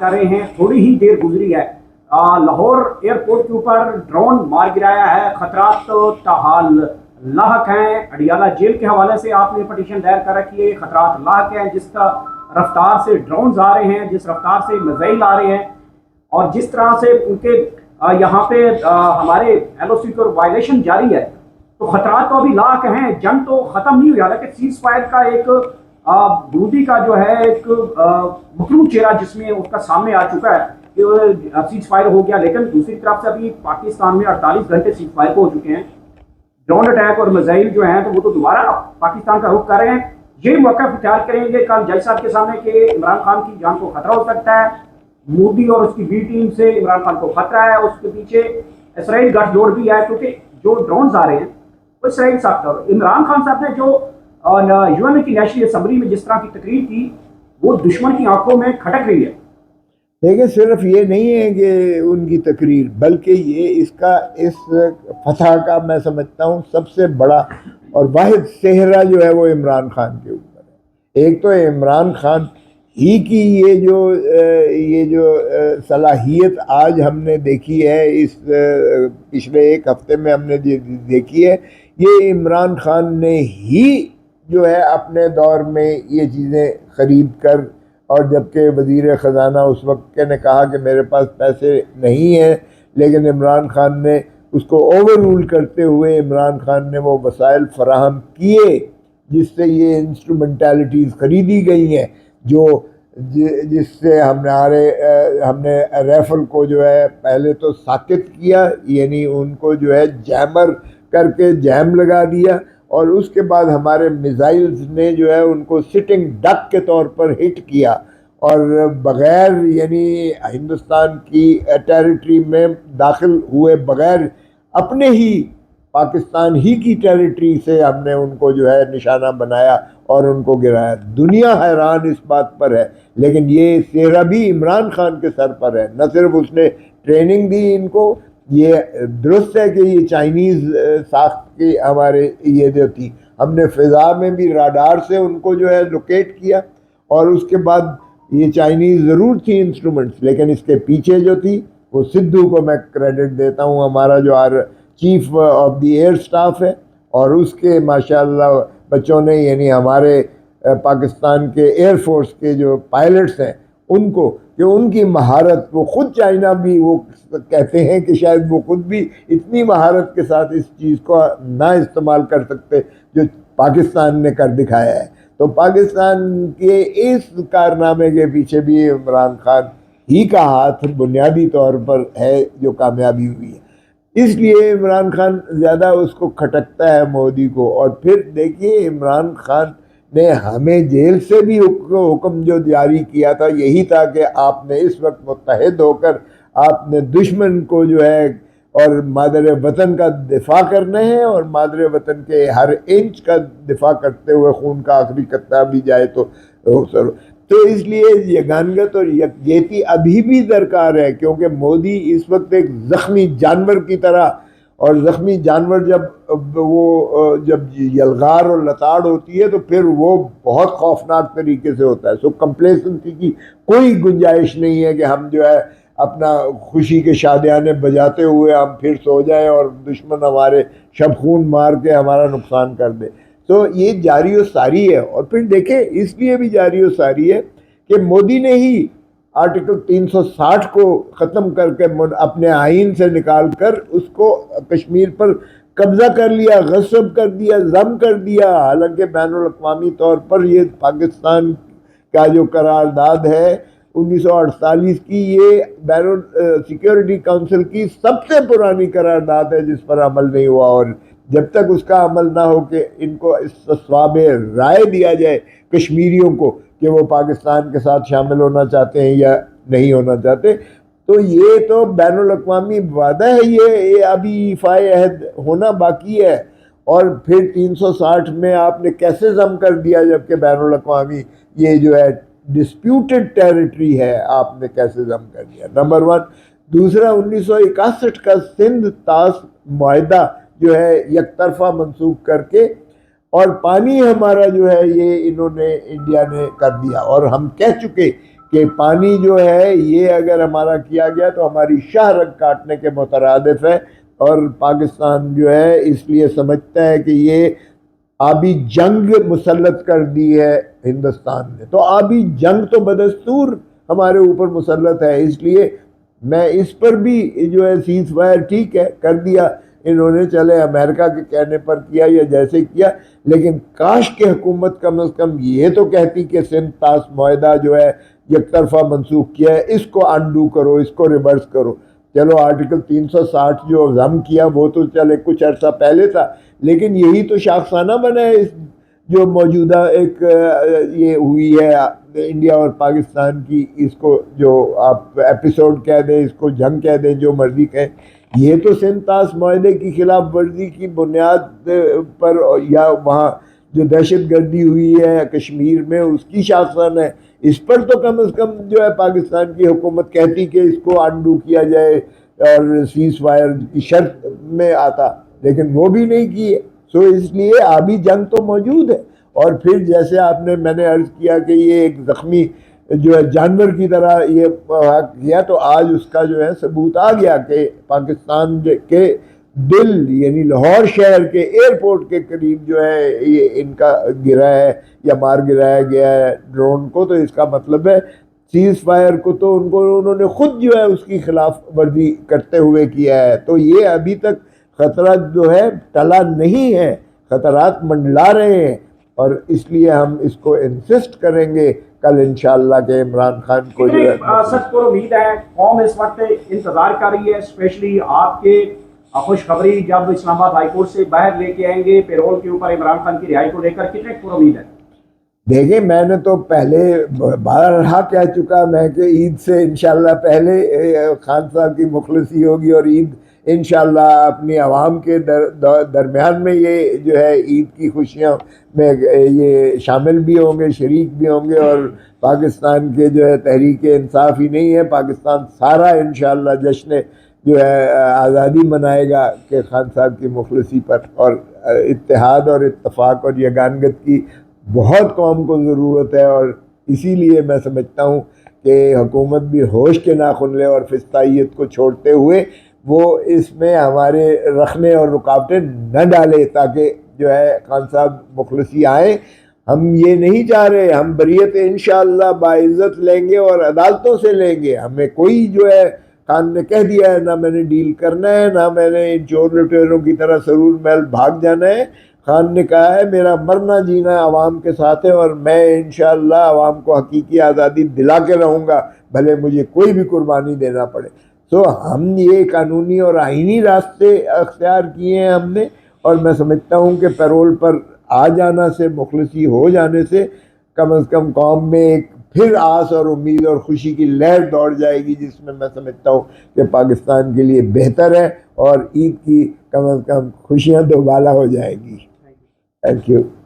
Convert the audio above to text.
कर रहे हैं। थोड़ी ही देर गुजरी है, लाहौर एयरपोर्ट के ऊपर ड्रोन मार गिराया है। खतरात तो ताहाल लाहक हैं। अडियाला जेल के हवाले से आपने पटिशन दायर कर रखी है। खतरात लाहक हैं, जिसका रफ्तार से ड्रोन आ रहे हैं, जिस रफ्तार से मिसाइल आ रहे हैं और जिस तरह से उनके यहाँ पे हमारे LOC को वायलेशन जारी है, तो खतरात तो अभी लाख हैं। जंग तो ख़त्म नहीं हुई, हालांकि सीज फायर का एक बरूदी का जो है एक मखलूक चेहरा जिसमें उसका सामने आ चुका है कि सीज फायर हो गया, लेकिन दूसरी तरफ से अभी पाकिस्तान में 48 घंटे सीज फायर को हो चुके हैं। ड्रोन अटैक और मिसाइल जो हैं तो वो तो दोबारा पाकिस्तान का रुख कर रहे हैं। ये मौका इख्तियार करेंगे कल जज साहब के सामने कि इमरान खान की जान को खतरा हो सकता है। मोदी और उसकी बी टीम से इमरान खान को खतरा है। उसके पीछे इसराइल गठजोड़ भी है, क्योंकि जो ड्रोन आ रहे हैं वो इसराइल साहब का। इमरान खान साहब ने जो UN की नेशनल असम्बली में जिस तरह की तकरीर की, वो दुश्मन की आंखों में खटक रही है। देखिए, सिर्फ ये नहीं है कि उनकी तकरीर, बल्कि ये इस फतह का मैं समझता हूँ सबसे बड़ा और वाहिद सेहरा जो है वो इमरान खान के ऊपर है। एक तो इमरान खान ही की ये जो सलाहियत आज हमने देखी है, इस पिछले एक हफ्ते में हमने देखी है, ये इमरान खान ने ही जो है अपने दौर में ये चीज़ें ख़रीद कर, और जबकि वज़ीर ख़जाना उस वक्त के ने कहा कि मेरे पास पैसे नहीं हैं, लेकिन इमरान खान ने उसको ओवर रूल करते हुए इमरान खान ने वो वसाइल फराहम किए जिससे ये इंस्ट्रूमेंटलिटीज़ ख़रीदी गई हैं, जिससे हमने राइफल को जो है पहले तो साकित किया, यानी उनको जो है जैमर करके जैम लगा दिया, और उसके बाद हमारे मिसाइल्स ने जो है उनको सिटिंग डक के तौर पर हिट किया, और बग़ैर यानी हिंदुस्तान की टेरिटरी में दाखिल हुए बग़ैर अपने ही पाकिस्तान ही की टेरिटरी से हमने उनको जो है निशाना बनाया और उनको गिराया। दुनिया हैरान इस बात पर है, लेकिन ये सेहरा भी इमरान खान के सर पर है। न सिर्फ उसने ट्रेनिंग दी इनको, ये दुरुस्त है कि ये चाइनीज़ साख्त की हमारे ये जो थी, हमने फ़िज़ा में भी राडार से उनको जो है लोकेट किया, और उसके बाद ये चाइनीज़ ज़रूर थी इंस्ट्रूमेंट्स, लेकिन इसके पीछे जो थी वो सिद्धू को मैं क्रेडिट देता हूँ, हमारा जो chief of the air staff है, और उसके माशाल्लाह बच्चों ने, यानी हमारे पाकिस्तान के एयर फोर्स के जो पायलट्स हैं उनको, कि उनकी महारत, वो ख़ुद चाइना भी वो कहते हैं कि शायद वो ख़ुद भी इतनी महारत के साथ इस चीज़ को ना इस्तेमाल कर सकते जो पाकिस्तान ने कर दिखाया है। तो पाकिस्तान के इस कारनामे के पीछे भी इमरान खान ही का हाथ बुनियादी तौर पर है जो कामयाबी हुई है। इसलिए इमरान खान ज़्यादा उसको खटकता है मोदी को। और फिर देखिए, इमरान खान ने हमें जेल से भी हुक्म जो जारी किया था यही था कि आपने इस वक्त मुत्तहिद होकर आपने दुश्मन को जो है और मादर वतन का दिफा करना है, और मादर वतन के हर इंच का दिफा करते हुए खून का आखिरी कतरा भी जाए तो इसलिए यगानगत और यकजहती अभी भी दरकार है, क्योंकि मोदी इस वक्त एक ज़ख्मी जानवर की तरह, और ज़ख्मी जानवर जब यलगार और लताड़ होती है तो फिर वो बहुत खौफनाक तरीके से होता है। सो कंप्लेसेंसी की कोई गुंजाइश नहीं है कि हम जो है अपना खुशी के शादियाने बजाते हुए हम फिर सो जाएं और दुश्मन हमारे शबखून मार के हमारा नुकसान कर दे। तो ये जारी व सारी है। और फिर देखें, इसलिए भी जारी व सारी है कि मोदी ने ही आर्टिकल 360 को ख़त्म करके अपने आइन से निकाल कर उसको कश्मीर पर कब्ज़ा कर लिया, गस्ब कर दिया, ज़म कर दिया। हालांकि बैनुल अक़वामी तौर पर ये पाकिस्तान का जो करारदाद है 1948 की, ये बैनुल सिक्योरिटी काउंसिल की सबसे पुरानी करारदाद है जिस पर अमल नहीं हुआ। और जब तक उसका अमल ना हो कि इनको इस्तिस्वाब राय दिया जाए कश्मीरियों को कि वो पाकिस्तान के साथ शामिल होना चाहते हैं या नहीं होना चाहते, तो ये तो बैनुल अक़वामी वादा है, ये अभी इफ़ाए अहद होना बाकी है। और फिर 360 में आपने कैसे ज़म कर दिया, जबकि बैनुल अक़वामी ये जो है डिस्प्यूटेड टेरिटरी है, आपने कैसे जम कर दिया, नंबर 1। दूसरा, 1961 का सिंध तास मुआहदा जो है एक तरफा मंसूख करके, और पानी हमारा जो है ये इन्होंने, इंडिया ने कर दिया। और हम कह चुके کہ پانی جو ہے یہ اگر ہمارا کیا گیا تو ہماری شاہ رگ کاٹنے کے مترادف ہے، اور پاکستان جو ہے اس لیے سمجھتا ہے کہ یہ آبی جنگ مسلط کر دی ہے ہندوستان نے، تو آبی جنگ تو بدستور ہمارے اوپر مسلط ہے، اس لیے میں اس پر بھی جو ہے سیز فائر ٹھیک ہے کر دیا انہوں نے، چلے امریکہ کے کہنے پر کیا یا جیسے کیا، لیکن کاش کہ حکومت کم از کم یہ تو کہتی کہ سندھ طاس معاہدہ جو ہے یک طرفہ منسوخ کیا ہے، اس کو انڈو کرو، اس کو ریورس کرو۔ چلو آرٹیکل 360 جو ضم کیا وہ تو چلے کچھ عرصہ پہلے تھا، لیکن یہی تو شاخسانہ بنا ہے اس جو موجودہ ایک یہ ہوئی ہے انڈیا اور پاکستان کی، اس کو جو آپ ایپیسوڈ کہہ دیں، اس کو جنگ کہہ دیں، جو مرضی کہیں، یہ تو سندھ طاس معاہدے کی خلاف ورزی کی بنیاد پر، یا وہاں جو دہشت گردی ہوئی ہے کشمیر میں اس کی شاخسانہ ہے، اس پر تو کم از کم جو ہے پاکستان کی حکومت کہتی کہ اس کو انڈو کیا جائے اور سیز فائر کی شرط میں آتا، لیکن وہ بھی نہیں کی ہے۔ سو اس لیے آبی جنگ تو موجود ہے، اور پھر جیسے میں نے عرض کیا کہ یہ ایک زخمی جو ہے جانور کی طرح یہ کیا، تو آج اس کا جو ہے ثبوت آ گیا کہ پاکستان کے دل یعنی لاہور شہر کے ایئرپورٹ کے قریب جو ہے یہ ان کا گرا ہے یا مار گرایا گیا ہے ڈرون کو، تو اس کا مطلب ہے سیز فائر کو تو انہوں نے خود جو ہے اس کی خلاف ورزی کرتے ہوئے کیا ہے، تو یہ ابھی تک خطرہ جو ہے ٹلا نہیں ہے، خطرات منڈلا رہے ہیں، اور اس لیے ہم اس کو انسسٹ کریں گے کل انشاءاللہ کہ عمران خان کو جو ہے سچ پر امید ہے قوم اس وقت انتظار کر رہی ہے، اسپیشلی آپ کے خوشخبری جب اسلام آباد ہائی کورٹ سے باہر لے کے آئیں گے پیرول کے اوپر عمران خان کی رہائی کو لے کر، کتنے پر امید ہے؟ دیکھیں میں نے تو پہلے بارہا کہہ چکا میں کہ عید سے انشاءاللہ پہلے خان صاحب کی مخلصی ہوگی، اور عید انشاءاللہ اپنی عوام کے درمیان میں یہ جو ہے عید کی خوشیاں میں یہ شامل بھی ہوں گے، شریک بھی ہوں گے، اور پاکستان کے جو ہے تحریک انصاف ہی نہیں ہے، پاکستان سارا انشاءاللہ جشن جو ہے آزادی منائے گا کہ خان صاحب کی مخلصی پر، اور اتحاد اور اتفاق اور یگانگت کی بہت قوم کو ضرورت ہے، اور اسی لیے میں سمجھتا ہوں کہ حکومت بھی ہوش کے ناخن لے اور فسطائیت کو چھوڑتے ہوئے وہ اس میں ہمارے رکھنے اور رکاوٹیں نہ ڈالے، تاکہ جو ہے خان صاحب مخلصی آئیں۔ ہم یہ نہیں چاہ رہے، ہم بریت انشاءاللہ باعزت لیں گے اور عدالتوں سے لیں گے، ہمیں کوئی جو ہے خان نے کہہ دیا ہے نہ میں نے ڈیل کرنا ہے، نہ میں نے چور لٹیروں کی طرح سرور محل بھاگ جانا ہے، خان نے کہا ہے میرا مرنا جینا عوام کے ساتھ ہے، اور میں انشاءاللہ عوام کو حقیقی آزادی دلا کے رہوں گا، بھلے مجھے کوئی بھی قربانی دینا پڑے۔ سو ہم یہ قانونی اور آئینی راستے اختیار کیے ہیں ہم نے، اور میں سمجھتا ہوں کہ پیرول پر آ جانا سے، مخلصی ہو جانے سے کم از کم قوم میں ایک پھر آس اور امید اور خوشی کی لہر دوڑ جائے گی، جس میں سمجھتا ہوں کہ پاکستان کے لیے بہتر ہے، اور عید کی کم از کم خوشیاں دوبالا ہو جائے گی۔ Thank you.